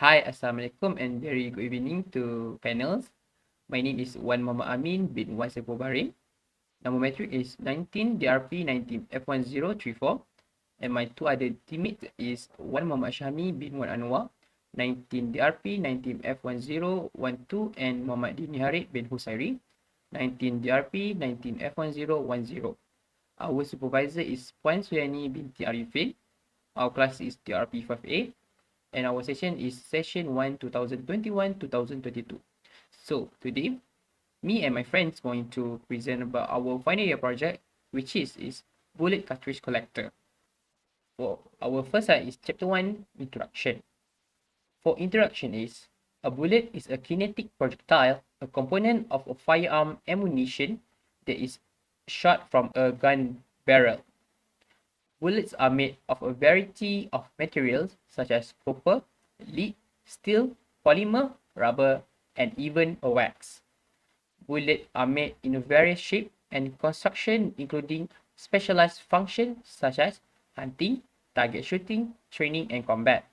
Hi, Assalamualaikum and very good evening to panels. My name is Wan Muhammad Amin bin Wan Sepo Baring. Number metric is 19 DRP 19 F1034 and my two other teammates is Wan Muhammad Syahmi bin Wan Anwar 19 DRP 19 F1012 and Muhammad Dini Harid bin Husairi 19 DRP 19 F1010. Our supervisor is Puan Suyani binti Arifin. Our class is DRP 5A and our session is session 1 2021-2022. So today, me and my friends going to present about our final year project, which is bullet cartridge collector. For our first slide is chapter 1 introduction. For introduction is a bullet is a kinetic projectile, a component of a firearm ammunition that is shot from a gun barrel. Bullets are made of a variety of materials such as copper, lead, steel, polymer, rubber, and even a wax. Bullets are made in various shapes and construction, including specialized functions such as hunting, target shooting, training, and combat.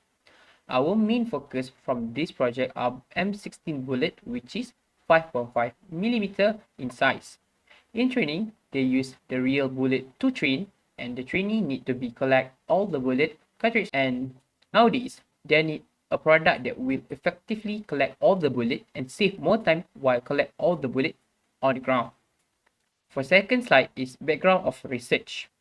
Our main focus from this project are M16 bullet, which is 5.5 millimeter in size. In training, they use the real bullet to train, and the trainee need to be collect all the bullet cartridge. And nowadays, they need a product that will effectively collect all the bullet and save more time while collect all the bullet on the ground. For second slide is background of research.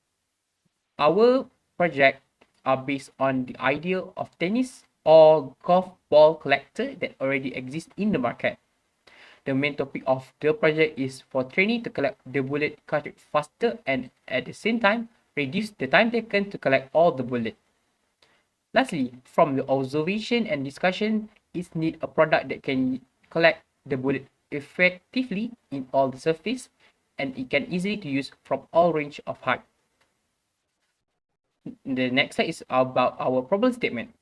Our project are based on the idea of tennis or golf ball collector that already exists in the market. The main topic of the project is for trainee to collect the bullet cartridge faster and at the same time reduce the time taken to collect all the bullet. Lastly, from the observation and discussion, is need a product that can collect the bullet effectively in all the surface and it can easily to use from all range of height. The next slide is about our problem statement.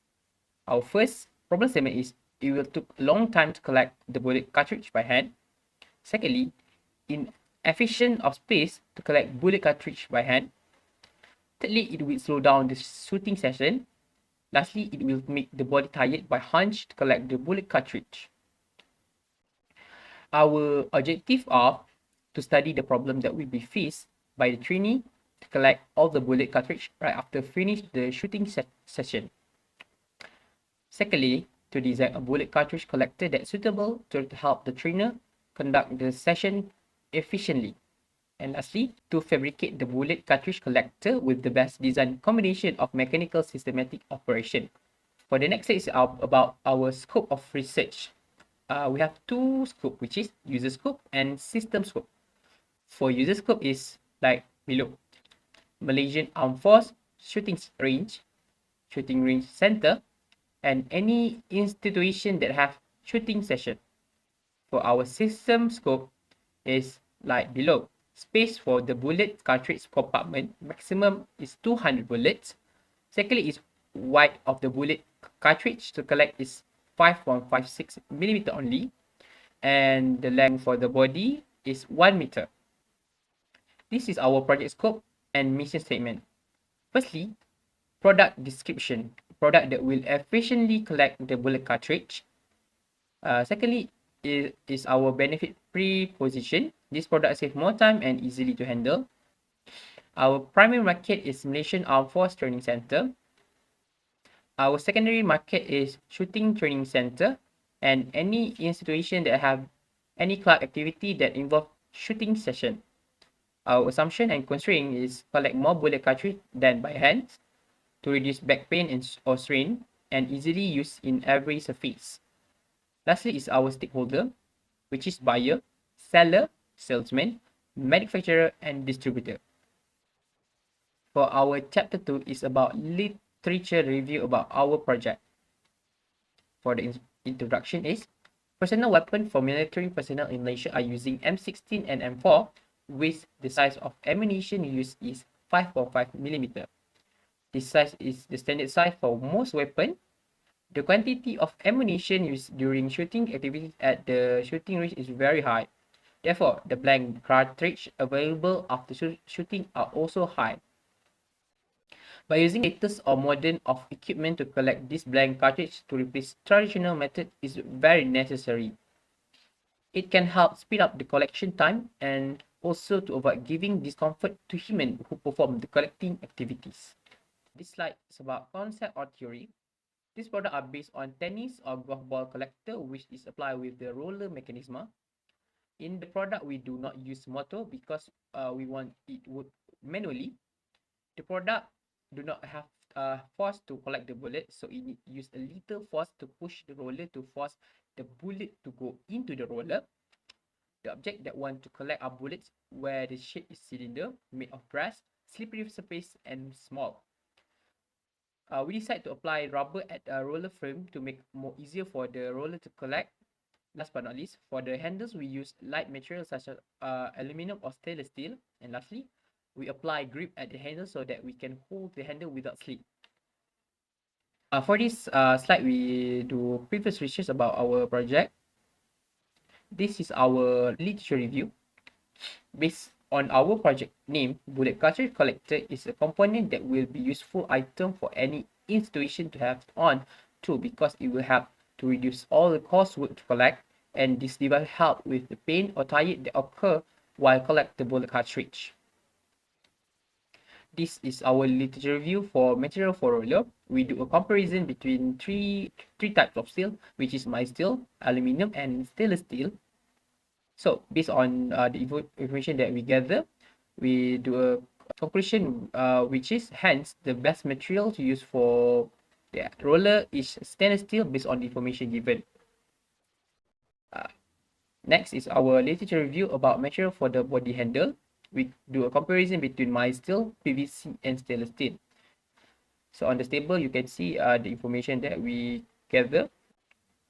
Our first problem statement is it will take a long time to collect the bullet cartridge by hand. Secondly, inefficient of space to collect bullet cartridge by hand. Thirdly, it will slow down the shooting session. Lastly, it will make the body tired by hunch to collect the bullet cartridge. Our objective are to study the problem that will be faced by the trainee to collect all the bullet cartridge right after finish the shooting session. Secondly, to design a bullet cartridge collector that's suitable to help the trainer conduct the session efficiently. And lastly, to fabricate the bullet cartridge collector with the best design combination of mechanical systematic operation. For the next slide is about our scope of research. We have two scope, which is user scope and system scope. For user scope is like below. Malaysian Armed Force shooting range center, and any institution that have shooting session. For our system scope is like below. Space for the bullet cartridge compartment maximum is 200 bullets. Secondly is width of the bullet cartridge to collect is 5.56 millimeter only, and the length for the body is 1 meter. This is our project scope and mission statement. Firstly, product description. Product that will efficiently collect the bullet cartridge. Secondly, is our benefit preposition. This product save more time and easily to handle. Our primary market is Malaysian Armed Force Training Center. Our secondary market is Shooting Training Center and any institution that have any club activity that involve shooting session. Our assumption and constraint is collect more bullet cartridge than by hand to reduce back pain or strain and easily use in every surface. Lastly is our stakeholder, which is buyer, seller, salesman, manufacturer, and distributor. For our chapter 2 is about literature review about our project. For the introduction is personal weapon for military personnel in Malaysia are using M16 and M4 with the size of ammunition used is 5.5 millimeter. This size is the standard size for most weapons. The quantity of ammunition used during shooting activities at the shooting range is very high. Therefore, the blank cartridge available after shooting are also high. By using latest or modern of equipment to collect this blank cartridge to replace traditional method is very necessary. It can help speed up the collection time and also to avoid giving discomfort to humans who perform the collecting activities. This slide is about concept or theory. These products are based on tennis or golf ball collector, which is applied with the roller mechanism. In the product, we do not use motor because we want it would manually. The product do not have force to collect the bullet, so it use a little force to push the roller to force the bullet to go into the roller. The object that want to collect are bullets where the shape is cylinder, made of brass, slippery surface, and small. We decide to apply rubber at a roller frame to make more easier for the roller to collect. Last but not least, for the handles, we use light materials such as aluminum or stainless steel. And lastly, we apply grip at the handle so that we can hold the handle without slip. For this slide, we do previous research about our project. This is our literature review. Based on our project name, bullet cartridge collector is a component that will be useful item for any institution to have on too, because it will help to reduce all the cost work to collect, and this device help with the pain or tired that occur while collect the bullet cartridge. This is our literature review for material for roller. We do a comparison between three types of steel, which is mild steel, aluminum, and stainless steel. So based on the information that we gather, we do a conclusion, which is hence the best material to use for the roller is stainless steel based on the information given. Uh, Next is our literature review about material for the body handle. We do a comparison between mild steel, PVC, and stainless steel. So on the table, you can see the information that we gather.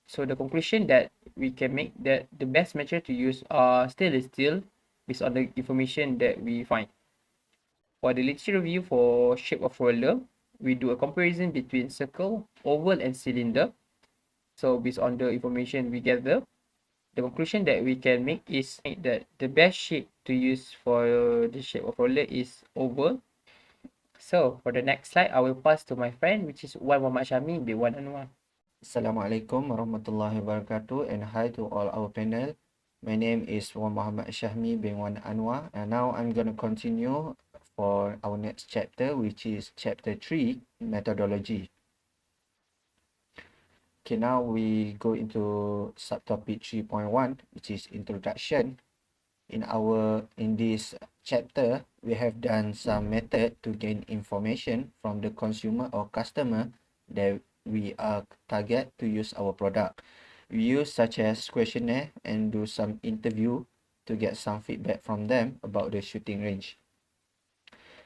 So the conclusion that we can make that the best material to use are stainless steel based on the information that we find. For the literature review for shape of roller, we do a comparison between circle, oval, and cylinder. So based on the information we gather, the conclusion that we can make is that the best shape to use for the shape of roller is oval. So for the next slide, I will pass to my friend, which is Wan Muhammad Syami bin Wan Anwar. Assalamualaikum warahmatullahi wabarakatuh, and hi to all our panel. My name is Wan Muhammad Syahmi bin Wan Anwar, and now I'm going to continue for our next chapter, which is chapter 3, methodology. Okay, now we go into subtopic 3.1, which is introduction. In this chapter, we have done some method to gain information from the consumer or customer that we are target to use our product. We use such as questionnaire and do some interview to get some feedback from them about the shooting range.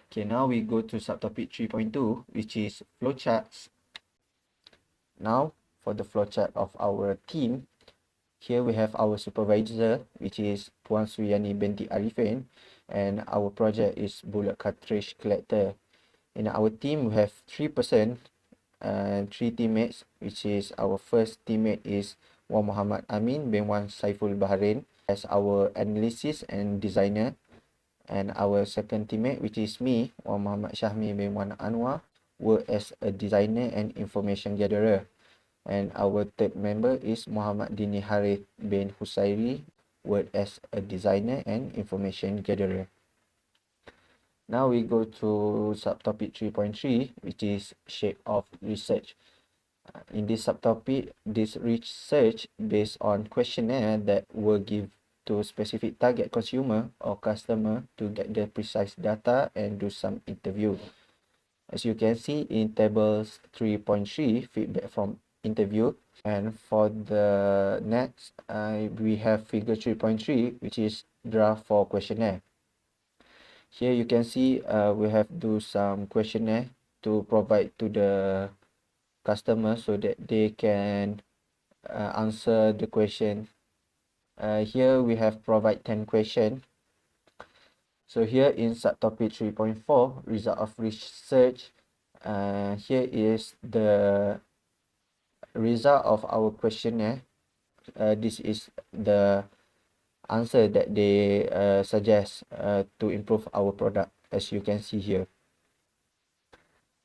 Okay, now we go to subtopic 3.2, which is flowcharts. Now for the flowchart of our team, here we have our supervisor, which is Puan Suyani binti Arifin, and our project is bullet cartridge collector. In our team, we have 3 person and 3 teammates, which is our first teammate is Wan Muhammad Amin bin Wan Saiful Bahrain as our analysis and designer, and our second teammate, which is me, Wan Muhammad Syahmi bin Wan Anwar, work as a designer and information gatherer. And our third member is Muhammad Dini Harith bin Husairi, work as a designer and information gatherer. Now we go to subtopic 3.3, which is shape of research. In this subtopic, this research based on questionnaire that will give to specific target consumer or customer to get the precise data and do some interview. As you can see in tables 3.3, feedback from interview, and for the next, we have figure 3.3, which is draft for questionnaire. Here you can see we have do some questionnaire to provide to the customer so that they can answer the question. Here we have provide 10 question. So here in subtopic 3.4, result of research, here is the result of our questionnaire. This is the answer that they suggest to improve our product, as you can see here.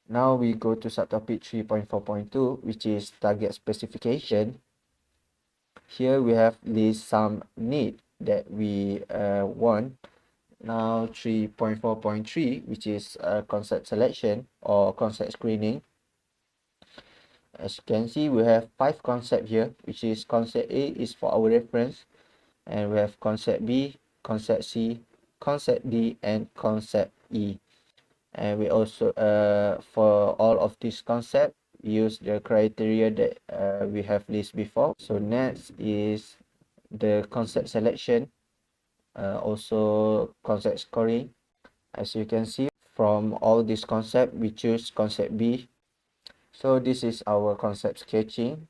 Now we go to subtopic 3.4.2, which is target specification. Here we have list some need that we want. Now 3.4.3, which is concept selection or concept screening. As you can see, we have 5 concepts here, which is concept A is for our reference, and we have concept B, concept C, concept D, and concept E. And we also for all of these concepts, we use the criteria that we have listed before. So next is the concept selection, also concept scoring. As you can see, from all these concepts, we choose concept B. So this is our concept sketching,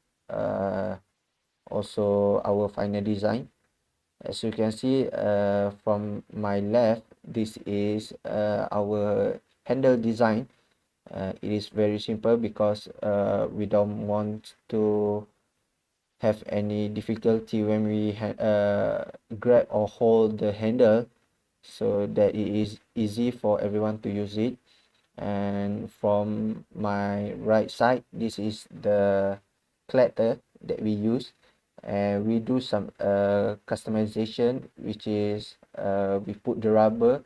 also our final design. As you can see from my left, this is our handle design. It is very simple because we don't want to have any difficulty when we grab or hold the handle, so that it is easy for everyone to use it. And from my right side, this is the collector that we use, and we do some customization, which is we put the rubber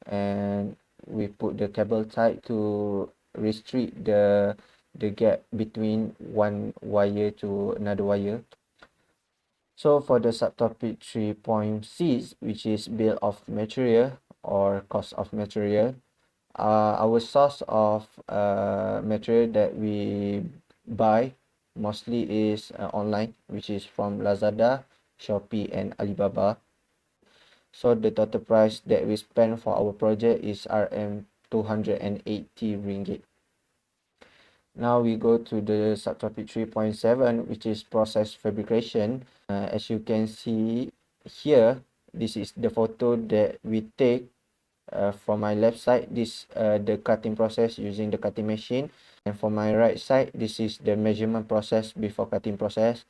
and we put the cable tie to restrict the gap between one wire to another wire. So for the subtopic 3.6, which is bill of material or cost of material, our source of material that we buy mostly is online, which is from Lazada, Shopee, and Alibaba. So the total price that we spend for our project is RM 280 ringgit. Now we go to the subtopic 3.7, which is process fabrication. As you can see here, this is the photo that we take from my left side. This the cutting process using the cutting machine, and for my right side, this is the measurement process before cutting process.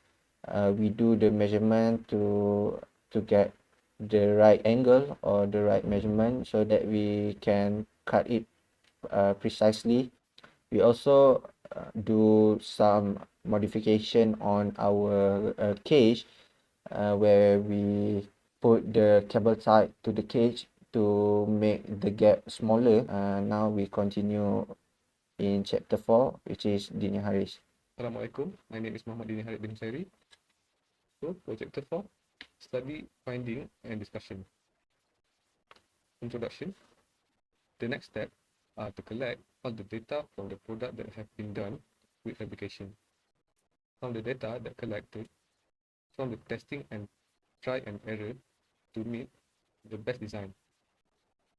We do the measurement to get the right angle or the right measurement so that we can cut it precisely. We also do some modification on our cage, where we put the cable tie to the cage to make the gap smaller. Now we continue in chapter 4, which is Dini Haris. Assalamualaikum, my name is Muhammad Dini Harith bin Sairi. So, for chapter 4, study, finding, and discussion. Introduction. The next step are to collect all the data from the product that have been done with fabrication. From the data that collected, from the testing and try and error to meet the best design.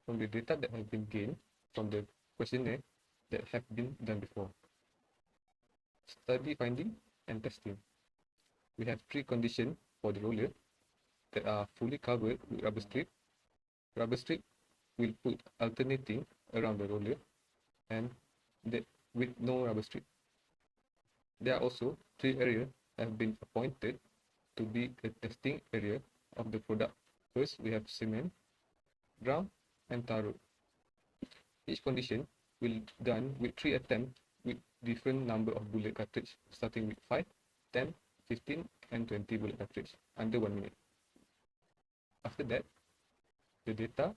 From the data that have been gained from the questionnaire that have been done before. Study, finding, and testing. We have 3 conditions for the roller that are fully covered with rubber strip. Rubber strip will put alternating around the roller, and that with no rubber strip. There are also 3 areas have been appointed to be the testing area of the product. First, we have cement, ground, and tar road. Each condition will done with 3 attempts with different number of bullet cartridge, starting with 5, 10, 15, and 20 bullet cartridge under 1 minute. After that, the data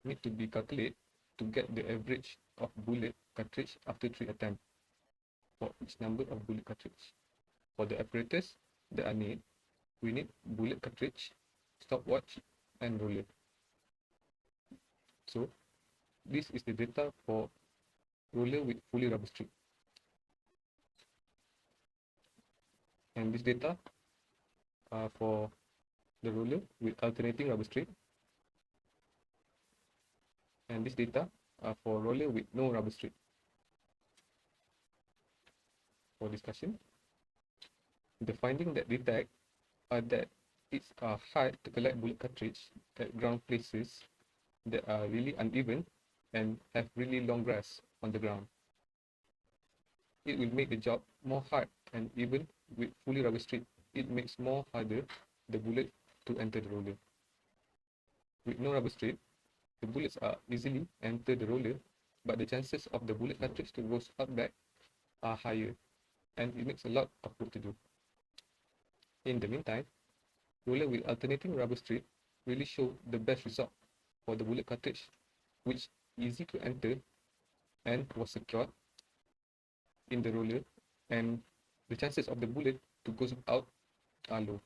need to be calculated to get the average of bullet cartridge after 3 attempts for each number of bullet cartridge. For the apparatus that are needed, we need bullet cartridge, stopwatch, and roller. So, this is the data for roller with fully rubber strip. And this data are for the roller with alternating rubber strip. And this data are for roller with no rubber strip. For discussion, the finding that detect are that it's hard to collect bullet cartridge at ground places that are really uneven and have really long grass on the ground. It will make the job more hard, and even with fully rubber strip, it makes more harder the bullet to enter the roller. With no rubber strip, the bullets are easily enter the roller but the chances of the bullet cartridge to goes out back are higher, and it makes a lot of work to do. In the meantime, roller with alternating rubber strip really show the best result for the bullet cartridge, which easy to enter and was secured in the roller, and the chances of the bullet to goes out are low.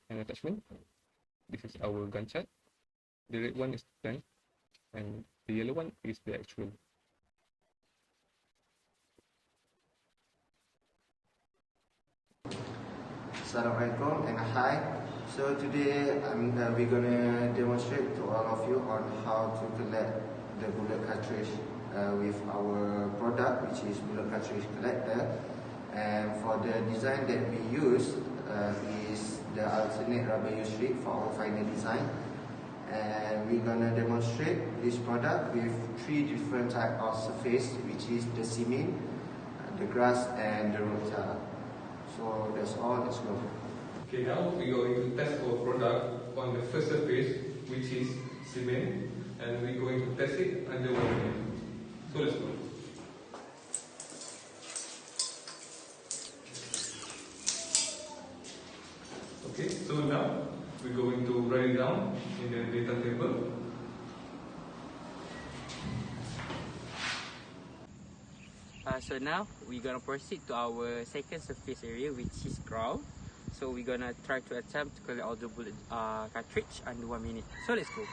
And attachment, this is our gun chart. The red one is the plan, and the yellow one is the actual. Assalamualaikum and hi. So today we're gonna demonstrate to all of you on how to collect the bullet cartridge with our product, which is bullet cartridge collector. And for the design that we use is the alternate rubber use strip for our final design. And we're gonna demonstrate this product with 3 different types of surface, which is the cement, the grass, and the road tile. So that's all, let's go. Okay, now we are going to test our product on the first surface, which is cement, and we're going to test it under 1 minute. So let's go. Okay, so now we're going to write it down in the data table. So now we're gonna proceed to our second surface area, which is ground. So we're gonna try to attempt to collect all the bullet cartridge under 1 minute. So let's go.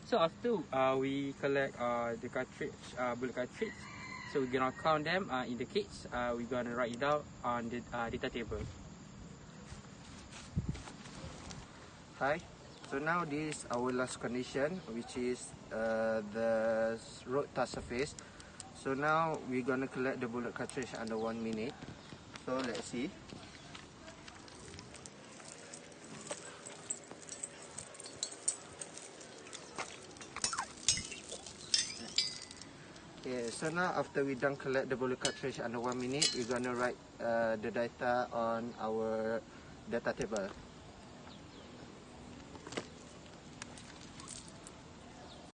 So after we collect the cartridge, bullet cartridge, so we're gonna count them in the cage. We're gonna write it down on the data table. Hi. So now this is our last condition, which is the road tile surface. So now we're gonna collect the bullet cartridge under 1 minute. So let's see. Okay, so now after we done collect the bullet cartridge under 1 minute, we're gonna write the data on our data table.